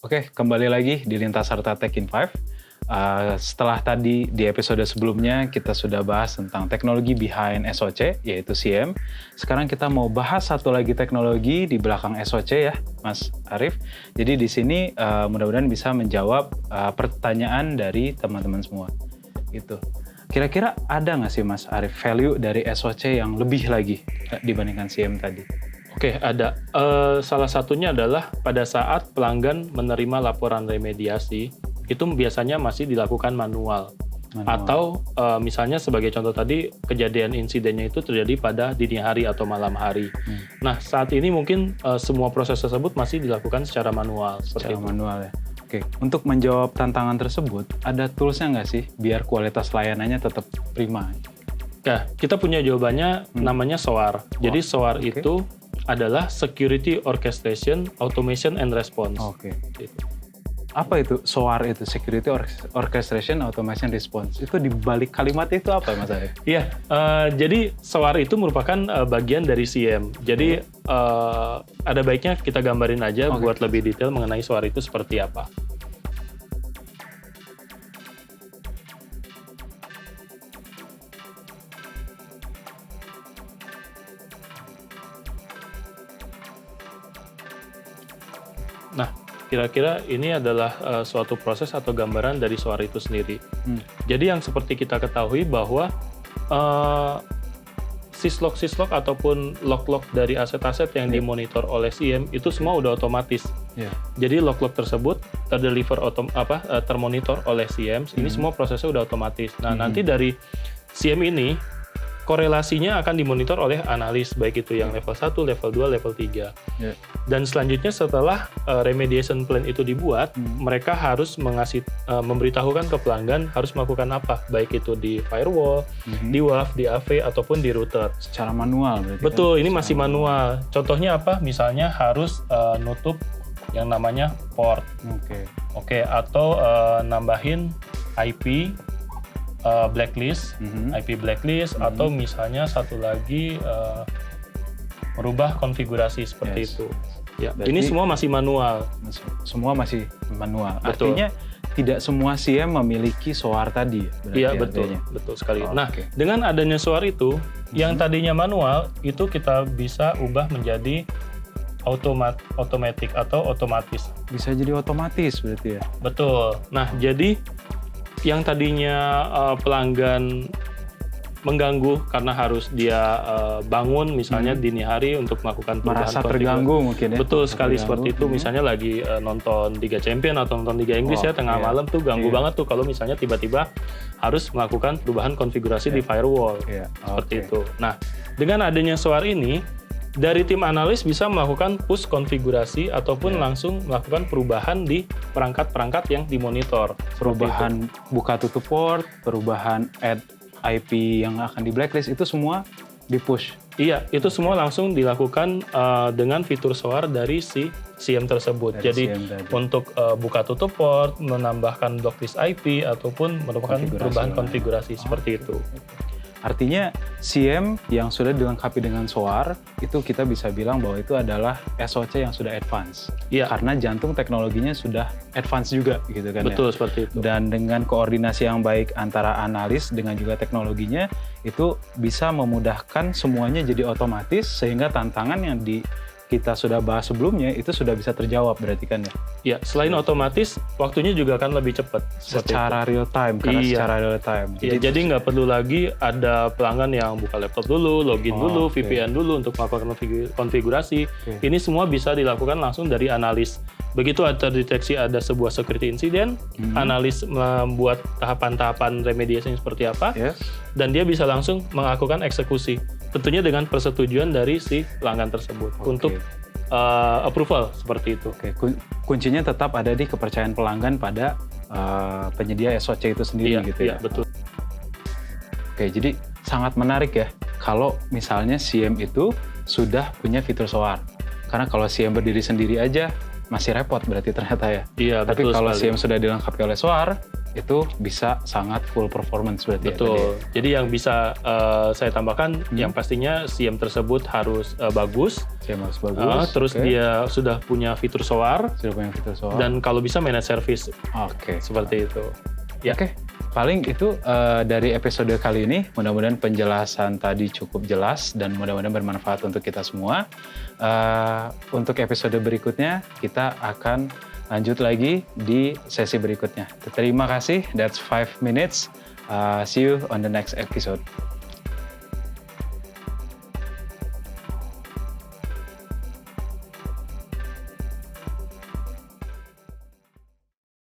Oke, kembali lagi di Lintas Harta Tech in 5. Setelah tadi di episode sebelumnya kita sudah bahas tentang teknologi behind SOC, yaitu CM. Sekarang kita mau bahas satu lagi teknologi di belakang SOC ya, Mas Arif. Jadi di sini mudah-mudahan bisa menjawab pertanyaan dari teman-teman semua. Gitu. Kira-kira ada nggak sih Mas Arif value dari SOC yang lebih lagi dibandingkan CM tadi? Oke, ada. Salah satunya adalah pada saat pelanggan menerima laporan remediasi, itu biasanya masih dilakukan manual. Atau misalnya sebagai contoh tadi, kejadian insidennya itu terjadi pada dini hari atau malam hari. Nah, saat ini mungkin semua proses tersebut masih dilakukan secara manual. Secara manual ya. Oke, untuk menjawab tantangan tersebut, ada toolsnya nggak sih biar kualitas layanannya tetap prima? Ya, kita punya jawabannya namanya SOAR. Jadi SOAR itu adalah Security Orchestration, Automation and Response. Oke. Apa itu SOAR itu? Security Orchestration, Automation, Response. Itu di balik kalimat itu apa Mas Arif? Iya, jadi SOAR itu merupakan bagian dari CM. Jadi ada baiknya kita gambarin aja buat lebih detail mengenai SOAR itu seperti apa. Nah, kira-kira ini adalah suatu proses atau gambaran dari SOAR itu sendiri. Jadi yang seperti kita ketahui bahwa syslog ataupun log-log dari aset-aset yang dimonitor oleh CM itu semua udah otomatis. Jadi log-log tersebut termonitor oleh CM. Ini semua prosesnya udah otomatis. Nah, nanti dari CM ini korelasinya akan dimonitor oleh analis, baik itu yang level 1, level 2, level 3. Dan selanjutnya setelah remediation plan itu dibuat, mereka harus memberitahukan ke pelanggan harus melakukan apa, baik itu di firewall, di WAF, di AV, ataupun di router. Secara manual berarti. Betul, ini masih manual. Contohnya apa? Misalnya harus nutup yang namanya port. Oke, atau nambahin IP blacklist, IP blacklist, atau misalnya satu lagi merubah konfigurasi seperti itu. Ya, berarti ini semua masih manual. Semua masih manual. Betul. Artinya tidak semua CM memiliki SOAR tadi. Iya, betul sekali. Nah, dengan adanya SOAR itu, yang tadinya manual itu kita bisa ubah menjadi automatic atau otomatis. Bisa jadi otomatis berarti ya. Betul. Nah, jadi yang tadinya pelanggan mengganggu karena harus dia bangun misalnya dini hari untuk melakukan perubahan merasa terganggu mungkin ya. Betul sekali seperti itu. Misalnya lagi nonton Liga Champion atau nonton Liga Inggris ya tengah malam tuh ganggu banget tuh kalau misalnya tiba-tiba harus melakukan perubahan konfigurasi di firewall. Seperti itu. Nah, dengan adanya SOAR ini dari tim analis bisa melakukan push konfigurasi ataupun langsung melakukan perubahan di perangkat-perangkat yang dimonitor. Perubahan buka tutup port, perubahan add IP yang akan di blacklist, itu semua di-push? Iya, itu semua langsung dilakukan dengan fitur SOAR dari si CM tersebut. Jadi untuk buka tutup port, menambahkan blacklist IP, ataupun merupakan perubahan konfigurasi seperti itu. Artinya CM yang sudah dilengkapi dengan SOAR, itu kita bisa bilang bahwa itu adalah SOC yang sudah advance. Karena jantung teknologinya sudah advance juga gitu kan. Betul, seperti itu. Dan dengan koordinasi yang baik antara analis dengan juga teknologinya, itu bisa memudahkan semuanya jadi otomatis, sehingga tantangan yang kita sudah bahas sebelumnya itu sudah bisa terjawab berarti kan ya? Ya, selain otomatis, waktunya juga akan lebih cepat. Secara real time, karena secara real time. Jadi nggak perlu lagi ada pelanggan yang buka laptop dulu, login dulu, VPN dulu untuk melakukan konfigurasi. Ini semua bisa dilakukan langsung dari analis. Begitu terdeteksi ada sebuah security incident, analis membuat tahapan-tahapan remediasi seperti apa, dan dia bisa langsung melakukan eksekusi. Tentunya dengan persetujuan dari si pelanggan tersebut untuk approval seperti itu. Kuncinya tetap ada di kepercayaan pelanggan pada penyedia SOC itu sendiri gitu ya. Iya, betul. Jadi sangat menarik ya kalau misalnya CM itu sudah punya fitur SOAR. Karena kalau CM berdiri sendiri aja masih repot berarti ternyata ya. Iya, tapi betul kalau sekali. CM sudah dilengkapi oleh SOAR, itu bisa sangat full performance berarti. Betul. Ya, Jadi yang bisa saya tambahkan, yang pastinya SIEM tersebut harus bagus. SIEM harus bagus. Terus dia sudah punya fitur SOAR. Sudah punya fitur SOAR. Dan kalau bisa manage service. Seperti itu. Ya. Paling itu dari episode kali ini. Mudah-mudahan penjelasan tadi cukup jelas dan mudah-mudahan bermanfaat untuk kita semua. Untuk episode berikutnya kita akan lanjut lagi di sesi berikutnya. Terima kasih. That's 5 minutes. See you on the next episode.